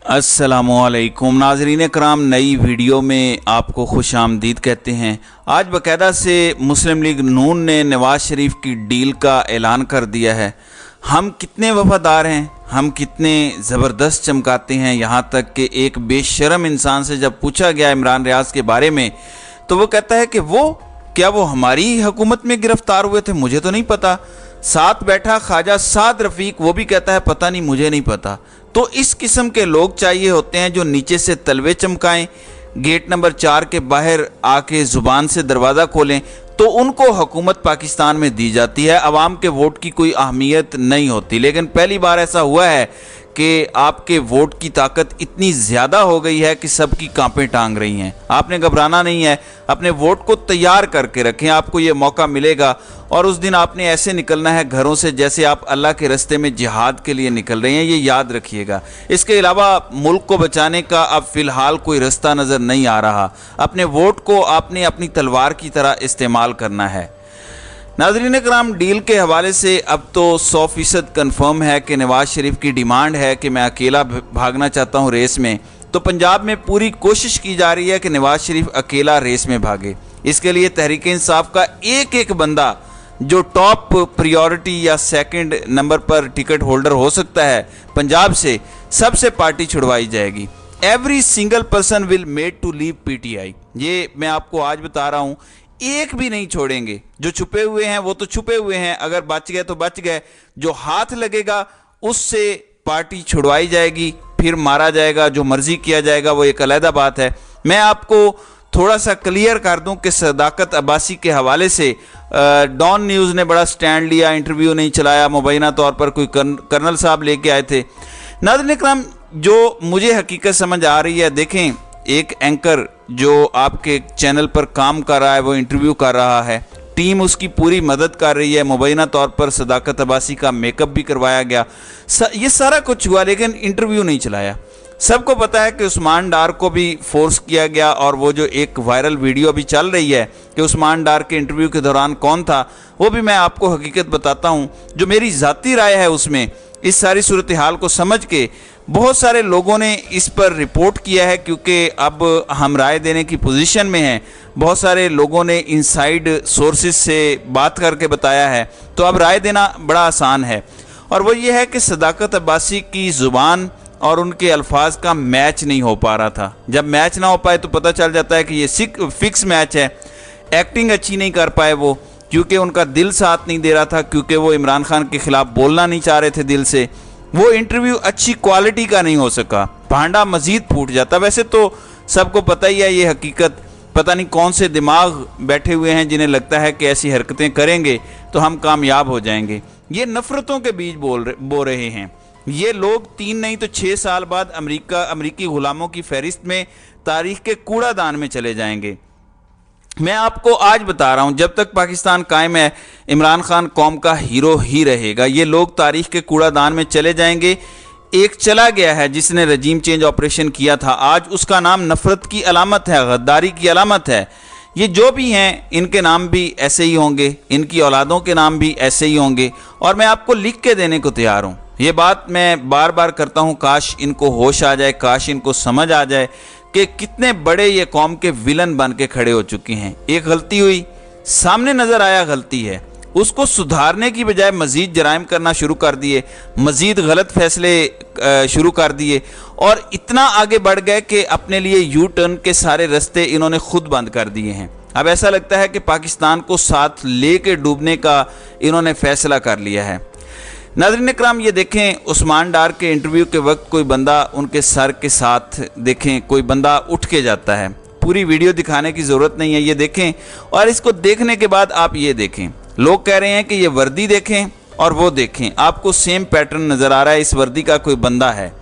अस्सलामुअलैकुम नाज़रीन कराम, नई वीडियो में आपको खुश आमदीद कहते हैं। आज बाकायदा से मुस्लिम लीग नून ने नवाज़ शरीफ की डील का ऐलान कर दिया है। हम कितने वफादार हैं, हम कितने ज़बरदस्त चमकाते हैं, यहाँ तक कि एक बेशरम इंसान से जब पूछा गया इमरान रियाज के बारे में तो वो कहता है कि क्या वो हमारी हुकूमत में गिरफ्तार हुए थे, मुझे तो नहीं पता। साथ बैठा ख्वाजा साद रफ़ीक वो भी कहता है पता नहीं, मुझे नहीं पता। तो इस किस्म के लोग चाहिए होते हैं जो नीचे से तलवे चमकाएं, गेट नंबर 4 के बाहर आके ज़ुबान से दरवाज़ा खोलें तो उनको हुकूमत पाकिस्तान में दी जाती है। आवाम के वोट की कोई अहमियत नहीं होती। लेकिन पहली बार ऐसा हुआ है कि आपके वोट की ताकत इतनी ज़्यादा हो गई है कि सबकी कांपें टांग रही हैं। आपने घबराना नहीं है, अपने वोट को तैयार करके रखें, आपको ये मौका मिलेगा। और उस दिन आपने ऐसे निकलना है घरों से जैसे आप अल्लाह के रास्ते में जिहाद के लिए निकल रहे हैं, ये याद रखिएगा। इसके अलावा मुल्क को बचाने का अब फ़िलहाल कोई रास्ता नज़र नहीं आ रहा। अपने वोट को आपने अपनी तलवार की तरह इस्तेमाल करना है। नाज़रीन कराम, डील के हवाले से अब तो 100% कन्फर्म है कि नवाज़ शरीफ की डिमांड है कि मैं अकेला भागना चाहता हूँ रेस में। तो पंजाब में पूरी कोशिश की जा रही है कि नवाज़ शरीफ अकेला रेस में भागे। इसके लिए तहरीक इंसाफ का एक एक बंदा जो टॉप प्रायोरिटी या सेकंड नंबर पर टिकट होल्डर हो सकता है पंजाब से, सबसे पार्टी छुड़वाई जाएगी। Every single person will made to leave PTI. ये मैं आपको आज बता रहा हूँ, एक भी नहीं छोड़ेंगे। जो छुपे हुए हैं वो तो छुपे हुए हैं, अगर बच गए तो बच गए। जो हाथ लगेगा उससे पार्टी छुड़वाई जाएगी, फिर मारा जाएगा, जो मर्जी किया जाएगा वो एक अलग बात है। मैं आपको थोड़ा सा क्लियर कर दूं कि सदाकत अब्बासी के हवाले से डॉन न्यूज़ ने बड़ा स्टैंड लिया, इंटरव्यू नहीं चलाया, मुबैना तौर पर कोई कर्नल साहब लेके आए थे। नाज़रीन कराम, जो मुझे हकीकत समझ आ रही है, देखें एक एंकर जो आपके चैनल पर काम कर रहा है वो इंटरव्यू कर रहा है, टीम उसकी पूरी मदद कर रही है, मुबैना तौर पर सदाकत अब्बासी का मेकअप भी करवाया गया, ये सारा कुछ हुआ, लेकिन इंटरव्यू नहीं चलाया। सबको पता है कि उस्मान डार को भी फोर्स किया गया और वो जो एक वायरल वीडियो अभी चल रही है कि उस्मान डार के इंटरव्यू के दौरान कौन था, वो भी मैं आपको हकीकत बताता हूँ। जो मेरी ज़ाती राय है उसमें इस सारी सूरत हाल को समझ के बहुत सारे लोगों ने इस पर रिपोर्ट किया है, क्योंकि अब हम राय देने की पोजीशन में हैं। बहुत सारे लोगों ने इनसाइड सोर्सेज से बात करके बताया है, तो अब राय देना बड़ा आसान है। और वो ये है कि सदाकत अब्बासी की ज़ुबान और उनके अल्फाज का मैच नहीं हो पा रहा था। जब मैच ना हो पाए तो पता चल जाता है कि ये फिक्स मैच है। एक्टिंग अच्छी नहीं कर पाए वो, क्योंकि उनका दिल साथ नहीं दे रहा था, क्योंकि वो इमरान खान के ख़िलाफ़ बोलना नहीं चाह रहे थे दिल से। वो इंटरव्यू अच्छी क्वालिटी का नहीं हो सका, भांडा मज़ीद फूट जाता। वैसे तो सबको पता ही है ये हकीकत, पता नहीं कौन से दिमाग बैठे हुए हैं जिन्हें लगता है कि ऐसी हरकतें करेंगे तो हम कामयाब हो जाएंगे। ये नफ़रतों के बीज बो रहे हैं। ये लोग 3 नहीं तो 6 साल बाद अमरीकी गुलामों की फहरिस्त में तारीख के कूड़ादान में चले जाएंगे। मैं आपको आज बता रहा हूं, जब तक पाकिस्तान कायम है इमरान खान कौम का हीरो ही रहेगा। ये लोग तारीख के कूड़ादान में चले जाएंगे। एक चला गया है जिसने रजीम चेंज ऑपरेशन किया था, आज उसका नाम नफरत की अलामत है, गद्दारी की अलामत है। ये जो भी हैं इनके नाम भी ऐसे ही होंगे, इनकी औलादों के नाम भी ऐसे ही होंगे, और मैं आपको लिख के देने को तैयार हूँ। ये बात मैं बार बार करता हूँ, काश इनको होश आ जाए, काश इनको समझ आ जाए कि कितने बड़े ये कौम के विलन बन के खड़े हो चुके हैं। एक गलती हुई, सामने नज़र आया गलती है, उसको सुधारने की बजाय मज़ीद जराइम करना शुरू कर दिए, मज़ीद गलत फैसले शुरू कर दिए, और इतना आगे बढ़ गए कि अपने लिए यू टर्न के सारे रास्ते इन्होंने खुद बंद कर दिए हैं। अब ऐसा लगता है कि पाकिस्तान को साथ ले के डूबने का इन्होंने फैसला कर लिया है। नाज़रीन कराम, ये देखें उस्मान डार के इंटरव्यू के वक्त कोई बंदा उनके सर के साथ, देखें कोई बंदा उठ के जाता है। पूरी वीडियो दिखाने की ज़रूरत नहीं है, ये देखें। और इसको देखने के बाद आप ये देखें, लोग कह रहे हैं कि ये वर्दी देखें और वो देखें, आपको सेम पैटर्न नज़र आ रहा है, इस वर्दी का कोई बंदा है।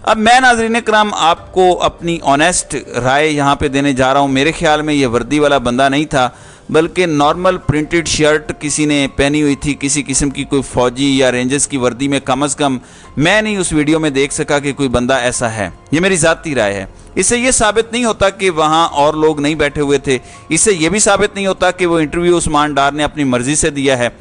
अब मैं नाज़रीन कराम आपको अपनी ऑनेस्ट राय यहाँ पे देने जा रहा हूँ। मेरे ख्याल में ये वर्दी वाला बंदा नहीं था, बल्कि नॉर्मल प्रिंटेड शर्ट किसी ने पहनी हुई थी, किसी किस्म की कोई फौजी या रेंजर्स की वर्दी में। कम अज़ कम मैं नहीं उस वीडियो में देख सका कि कोई बंदा ऐसा है। ये मेरी ज़ाती राय है। इससे ये साबित नहीं होता कि वहाँ और लोग नहीं बैठे हुए थे, इससे ये भी साबित नहीं होता कि वो इंटरव्यू उस्मान डार ने अपनी मर्ज़ी से दिया है।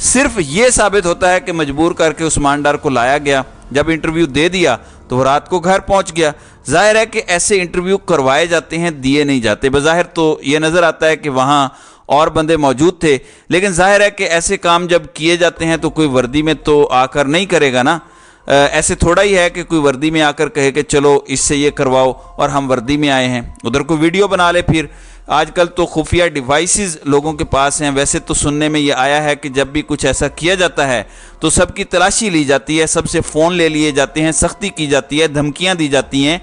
सिर्फ ये साबित होता है कि मजबूर करके उस्मान डार को लाया गया, जब इंटरव्यू दे दिया तो वो रात को घर पहुंच गया। जाहिर है कि ऐसे इंटरव्यू करवाए जाते हैं, दिए नहीं जाते। बज़ाहिर तो ये नज़र आता है कि वहाँ और बंदे मौजूद थे, लेकिन जाहिर है कि ऐसे काम जब किए जाते हैं तो कोई वर्दी में तो आकर नहीं करेगा ना। ऐसे थोड़ा ही है कि कोई वर्दी में आकर कहे कि चलो इससे ये करवाओ और हम वर्दी में आए हैं, उधर कोई वीडियो बना ले। फिर आजकल तो खुफिया डिवाइसेस लोगों के पास हैं। वैसे तो सुनने में ये आया है कि जब भी कुछ ऐसा किया जाता है तो सबकी तलाशी ली जाती है, सबसे फ़ोन ले लिए जाते हैं, सख्ती की जाती है, धमकियां दी जाती हैं।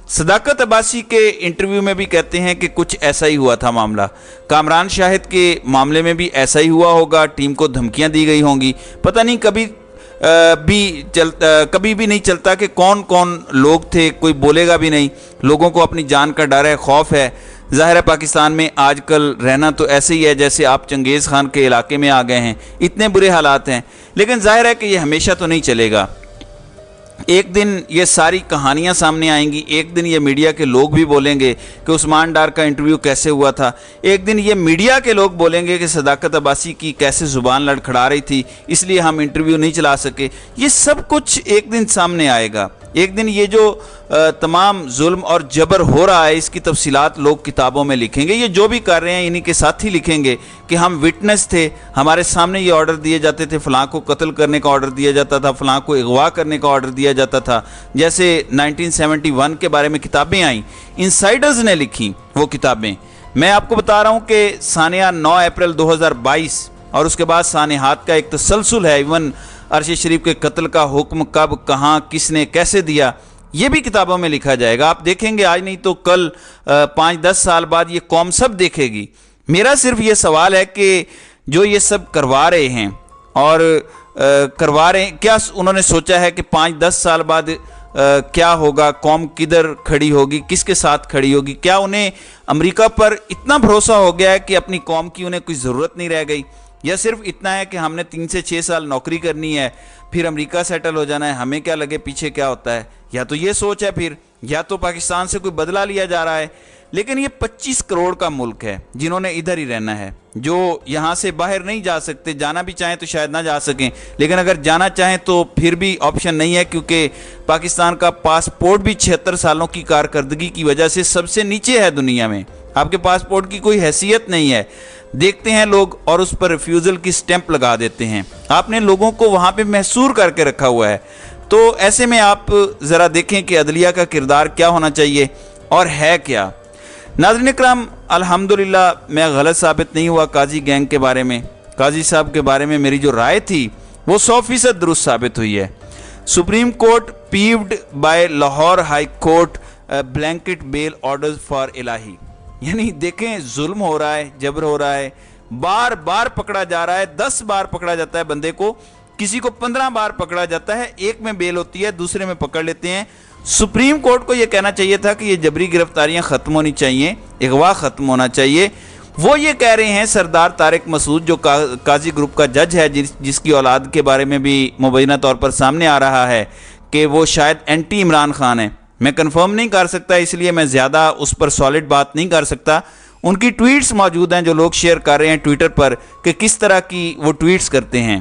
सदाकत अब्बासी के इंटरव्यू में भी कहते हैं कि कुछ ऐसा ही हुआ था मामला। कामरान शाहिद के मामले में भी ऐसा ही हुआ होगा, टीम को धमकियां दी गई होंगी। पता नहीं कभी भी नहीं चलता कि कौन कौन लोग थे, कोई बोलेगा भी नहीं। लोगों को अपनी जान का डर है, खौफ है। ज़ाहिर है पाकिस्तान में आजकल रहना तो ऐसे ही है जैसे आप चंगेज़ खान के इलाके में आ गए हैं, इतने बुरे हालात हैं। लेकिन ज़ाहिर है कि ये हमेशा तो नहीं चलेगा। एक दिन ये सारी कहानियां सामने आएंगी, एक दिन ये मीडिया के लोग भी बोलेंगे कि उस्मान डार का इंटरव्यू कैसे हुआ था, एक दिन ये मीडिया के लोग बोलेंगे कि सदाकत अब्बासी की कैसे ज़ुबान लड़खड़ा रही थी इसलिए हम इंटरव्यू नहीं चला सके। ये सब कुछ एक दिन सामने आएगा। एक दिन ये जो तमाम जुल्म और जबर हो रहा है इसकी तफसीलात लोग किताबों में लिखेंगे। ये जो भी कर रहे हैं इन्हीं के साथ ही लिखेंगे कि हम विटनेस थे, हमारे सामने ये ऑर्डर दिए जाते थे, फ़लाँ को कत्ल करने का ऑर्डर दिया जाता था, फ़लाँ को अगवा करने का ऑर्डर दिया जाता था। जैसे 1971 के बारे में किताबें आई, इनसाइडर्स ने लिखी वो किताबें। मैं आपको बता रहा हूँ कि सानिया 9 अप्रैल 2022 और उसके बाद सानिहात का एक तसलसल है। इवन अरशद शरीफ के कत्ल का हुक्म कब, कहाँ, किसने, कैसे दिया, ये भी किताबों में लिखा जाएगा। आप देखेंगे आज नहीं तो कल 5-10 साल बाद ये कौम सब देखेगी। मेरा सिर्फ ये सवाल है कि जो ये सब करवा रहे हैं और करवा रहे हैं, क्या उन्होंने सोचा है कि 5-10 साल बाद क्या होगा, कौम किधर खड़ी होगी, किसके साथ खड़ी होगी? क्या उन्हें अमेरिका पर इतना भरोसा हो गया है कि अपनी कौम की उन्हें कोई ज़रूरत नहीं रह गई? या सिर्फ इतना है कि हमने 3 से 6 साल नौकरी करनी है, फिर अमेरिका सेटल हो जाना है, हमें क्या लगे पीछे क्या होता है? या तो ये सोच है फिर, या तो पाकिस्तान से कोई बदला लिया जा रहा है। लेकिन ये 25 करोड़ का मुल्क है जिन्होंने इधर ही रहना है, जो यहाँ से बाहर नहीं जा सकते। जाना भी चाहें तो शायद ना जा सकें, लेकिन अगर जाना चाहें तो फिर भी ऑप्शन नहीं है, क्योंकि पाकिस्तान का पासपोर्ट भी 76 सालों की कारकर्दगी की वजह से सबसे नीचे है दुनिया में। आपके पासपोर्ट की कोई हैसियत नहीं है, देखते हैं लोग और उस पर रिफ्यूज़ल की स्टैंप लगा देते हैं। आपने लोगों को वहाँ पे महसूर करके रखा हुआ है। तो ऐसे में आप ज़रा देखें कि अदलिया का किरदार क्या होना चाहिए और है क्या। नाज़रीन इकराम, अल्हम्दुलिल्लाह मैं गलत साबित नहीं हुआ काजी गैंग के बारे में। काजी साहब के बारे में मेरी जो राय थी वो 100% दुरुस्त साबित हुई है। Supreme court peeved by Lahore high court blanket bail orders for Elahi. यानी देखें, जुल्म हो रहा है, जबर हो रहा है, बार बार पकड़ा जा रहा है। 10 बार पकड़ा जाता है बंदे को, किसी को 15 बार पकड़ा जाता है, एक में बेल होती है, दूसरे में पकड़ लेते हैं। सुप्रीम कोर्ट को यह कहना चाहिए था कि ये जबरी गिरफ्तारियां खत्म होनी चाहिए, अगवा खत्म होना चाहिए। वो ये कह रहे हैं सरदार तारिक मसूद जो काजी ग्रुप का जज है, जिसकी औलाद के बारे में भी मुबैना तौर पर सामने आ रहा है कि वो शायद एंटी इमरान खान है। मैं कंफर्म नहीं कर सकता, इसलिए मैं ज़्यादा उस पर सॉलिड बात नहीं कर सकता। उनकी ट्वीट्स मौजूद हैं जो लोग शेयर कर रहे हैं ट्विटर पर कि किस तरह की वो ट्वीट्स करते हैं।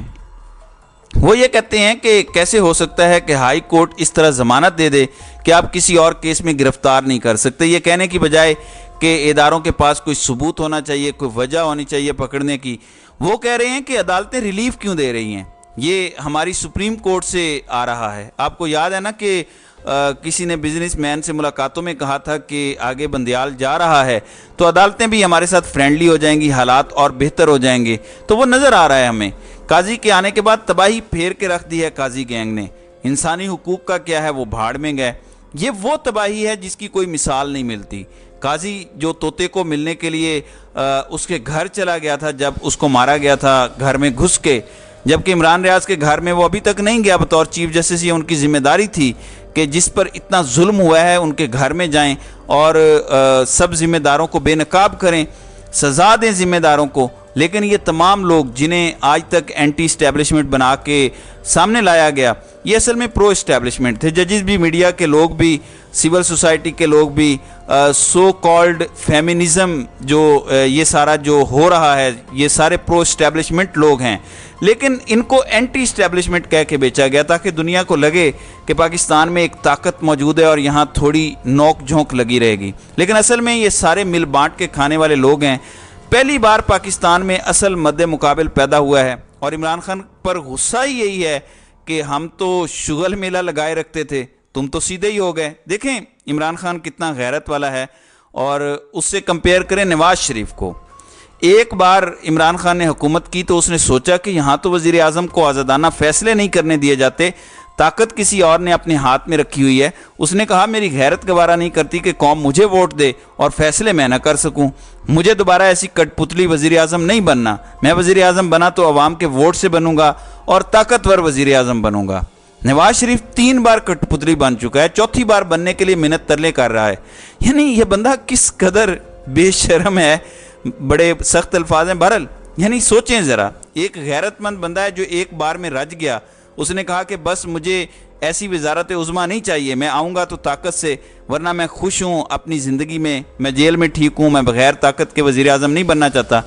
वो ये कहते हैं कि कैसे हो सकता है कि हाई कोर्ट इस तरह ज़मानत दे दे कि आप किसी और केस में गिरफ्तार नहीं कर सकते। ये कहने की बजाय कि इदारों के पास कोई सबूत होना चाहिए, कोई वजह होनी चाहिए पकड़ने की, वो कह रहे हैं कि अदालतें रिलीफ क्यों दे रही हैं। ये हमारी सुप्रीम कोर्ट से आ रहा है। आपको याद है ना कि किसी ने बिजनेसमैन से मुलाकातों में कहा था कि आगे बंदियाल जा रहा है तो अदालतें भी हमारे साथ फ्रेंडली हो जाएंगी, हालात और बेहतर हो जाएंगे। तो वो नज़र आ रहा है हमें। काजी के आने के बाद तबाही फेर के रख दी है काजी गैंग ने। इंसानी हुकूक का क्या है, वो भाड़ में गए। ये वो तबाही है जिसकी कोई मिसाल नहीं मिलती। काजी जो तोते को मिलने के लिए उसके घर चला गया था जब उसको मारा गया था घर में घुस के, जबकि इमरान रियाज के घर में वो अभी तक नहीं गया बतौर चीफ जस्टिस। ये उनकी जिम्मेदारी थी कि जिस पर इतना जुल्म हुआ है उनके घर में जाएं और सब जिम्मेदारों को बेनकाब करें, सज़ा दें जिम्मेदारों को। लेकिन ये तमाम लोग जिन्हें आज तक एंटी इस्टेब्लिशमेंट बना के सामने लाया गया, ये असल में प्रो इस्टेब्लिशमेंट थे। जजेस भी, मीडिया के लोग भी, सिविल सोसाइटी के लोग भी, सो कॉल्ड फेमिनिज़म जो ये सारा जो हो रहा है, ये सारे प्रो इस्टेब्लिशमेंट लोग हैं। लेकिन इनको एंटी इस्टेब्लिशमेंट कह के बेचा गया ताकि दुनिया को लगे कि पाकिस्तान में एक ताकत मौजूद है और यहाँ थोड़ी नोक झोंक लगी रहेगी। लेकिन असल में ये सारे मिल बांट के खाने वाले लोग हैं। पहली बार पाकिस्तान में असल मद्दे मुकाबिल पैदा हुआ है और इमरान खान पर गुस्सा ही यही है कि हम तो शुगल मेला लगाए रखते थे, तुम तो सीधे ही हो गए। देखें इमरान खान कितना गैरत वाला है और उससे कंपेयर करें नवाज शरीफ को। एक बार इमरान खान ने हुकूमत की तो उसने सोचा कि यहाँ तो वज़ीर आज़म को आज़ादाना फैसले नहीं करने दिए जाते, ताकत किसी और ने अपने हाथ में रखी हुई है। उसने कहा मेरी गैरत गवारा नहीं करती कि कौम मुझे वोट दे और फैसले मैं ना कर सकूं। मुझे दोबारा ऐसी कठपुतली वज़ीर आज़म नहीं बनना। मैं वज़ीर आज़म बना तो अवाम के वोट से बनूंगा और ताकतवर वज़ीर आज़म बनूंगा। नवाज शरीफ 3 बार कठपुतली बन चुका है, चौथी बार बनने के लिए मिन्नत तरले कर रहा है। यानी यह बंदा किस कदर बेशर्म है, बड़े सख्त अल्फाज हैं। बहरहाल यानी सोचें ज़रा, एक गैरतमंद बंदा है जो एक बार में रज गया। उसने कहा कि बस मुझे ऐसी वजारत उज़्मा नहीं चाहिए, मैं आऊँगा तो ताकत से, वरना मैं खुश हूँ अपनी ज़िंदगी में, मैं जेल में ठीक हूँ, मैं बग़ैर ताकत के वज़ीर आज़म नहीं बनना चाहता।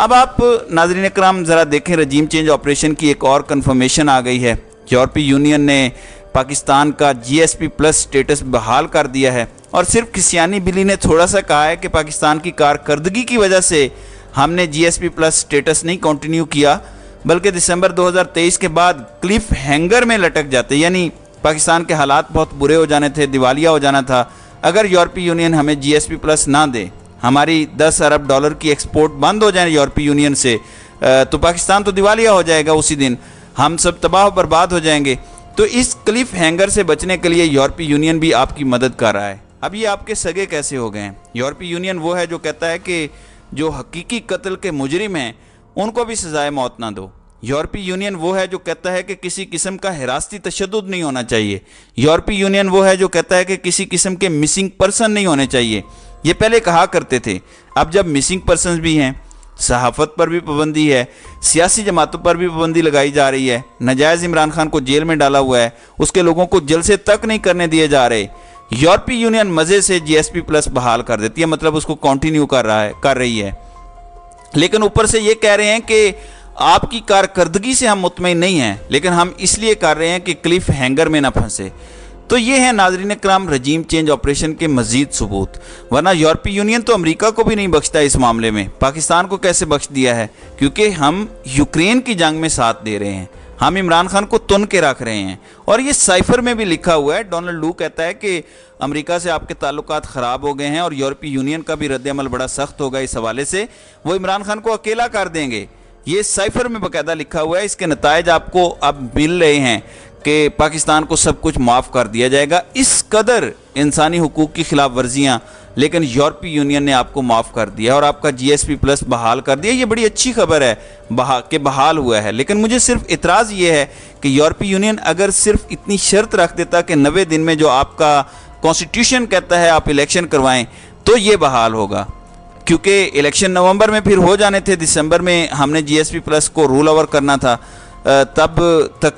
अब आप नाज़रीन इकराम ज़रा देखें, रजीम चेंज ऑपरेशन की एक और कन्फर्मेशन आ गई है। यूरोपीय यूनियन ने पाकिस्तान का GSP+ स्टेटस बहाल कर दिया है और सिर्फ क्रिस्टियानी बिली ने थोड़ा सा कहा है कि पाकिस्तान की कारकर्दगी की वजह से हमने GSP+ स्टेटस नहीं कंटिन्यू किया, बल्कि दिसंबर 2023 के बाद क्लिफ हैंगर में लटक जाते। यानी पाकिस्तान के हालात बहुत बुरे हो जाने थे, दिवालिया हो जाना था। अगर यूरोपीय यूनियन हमें GSP+ ना दे, हमारी $10 अरब की एक्सपोर्ट बंद हो जाए यूरोपीय यूनियन से, तो पाकिस्तान तो दिवालिया हो जाएगा उसी दिन, हम सब तबाह बर्बाद हो जाएंगे। तो इस क्लिफ हैंगर से बचने के लिए यूरोपीय यूनियन भी आपकी मदद कर रहा है। अब ये आपके सगे कैसे हो गए हैं? यूरोपीय यूनियन वो है जो कहता है कि जो हकीकी कत्ल के मुजरिम हैं उनको भी सजाए मौत ना दो। यूरोपीय यूनियन वो है जो कहता है कि किसी किस्म का हिरासती तशद्दुद नहीं होना चाहिए। यूरोपीय यूनियन वो है जो कहता है कि किसी किस्म के मिसिंग पर्सन नहीं होने चाहिए। ये पहले कहा करते थे, अब जब मिसिंग पर्सन भी हैं, सहाफ़त पर भी पाबंदी है, सियासी जमातों पर भी पाबंदी लगाई जा रही है, नाजायज़ इमरान खान को जेल में डाला हुआ है, उसके लोगों को जलसे तक नहीं करने दिए जा रहे, यूरोपीय यूनियन मज़े से GSP+ बहाल कर देती है, मतलब उसको कंटिन्यू कर रही है। लेकिन ऊपर से ये कह रहे हैं कि आपकी कारकर्दगी से हम मुतमईन नहीं हैं, लेकिन हम इसलिए कर रहे हैं कि क्लिफ हैंगर में ना फंसे। तो ये है नाज़रीन इकराम रजीम चेंज ऑपरेशन के मज़ीद सबूत। वरना यूरोपीय यूनियन तो अमेरिका को भी नहीं बख्शता इस मामले में, पाकिस्तान को कैसे बख्श दिया है? क्योंकि हम यूक्रेन की जंग में साथ दे रहे हैं, हम इमरान खान को तुन के रख रहे हैं। और ये साइफर में भी लिखा हुआ है, डोनाल्ड लू कहता है कि अमेरिका से आपके ताल्लुकात ख़राब हो गए हैं और यूरोपीय यूनियन का भी रद्द-ए-अमल बड़ा सख्त होगा इस हवाले से, वो इमरान खान को अकेला कर देंगे। ये साइफर में बाकायदा लिखा हुआ है। इसके नतायज आपको अब मिल रहे हैं कि पाकिस्तान को सब कुछ माफ़ कर दिया जाएगा। इस कदर इंसानी हुकूक की खिलाफ वर्जियाँ, लेकिन यूरोपीय यूनियन ने आपको माफ़ कर दिया और आपका GSP+ बहाल कर दिया। ये बड़ी अच्छी खबर है कि बहाल हुआ है। लेकिन मुझे सिर्फ इतराज़ ये है कि यूरोपीय यूनियन अगर सिर्फ इतनी शर्त रख देता कि 90 दिन में जो आपका कॉन्स्टिट्यूशन कहता है आप इलेक्शन करवाएं, तो ये बहाल होगा। क्योंकि इलेक्शन नवंबर में फिर हो जाने थे, दिसंबर में हमने GSP+ को रूल ओवर करना था, तब तक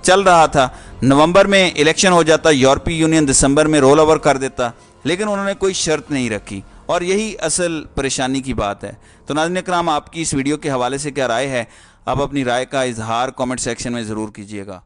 चल रहा था। नवंबर में इलेक्शन हो जाता, यूरोपीय यूनियन दिसंबर में रोल ओवर कर देता, लेकिन उन्होंने कोई शर्त नहीं रखी और यही असल परेशानी की बात है। तो नाज़रीन इकराम, आपकी इस वीडियो के हवाले से क्या राय है? आप अपनी राय का इजहार कमेंट सेक्शन में ज़रूर कीजिएगा।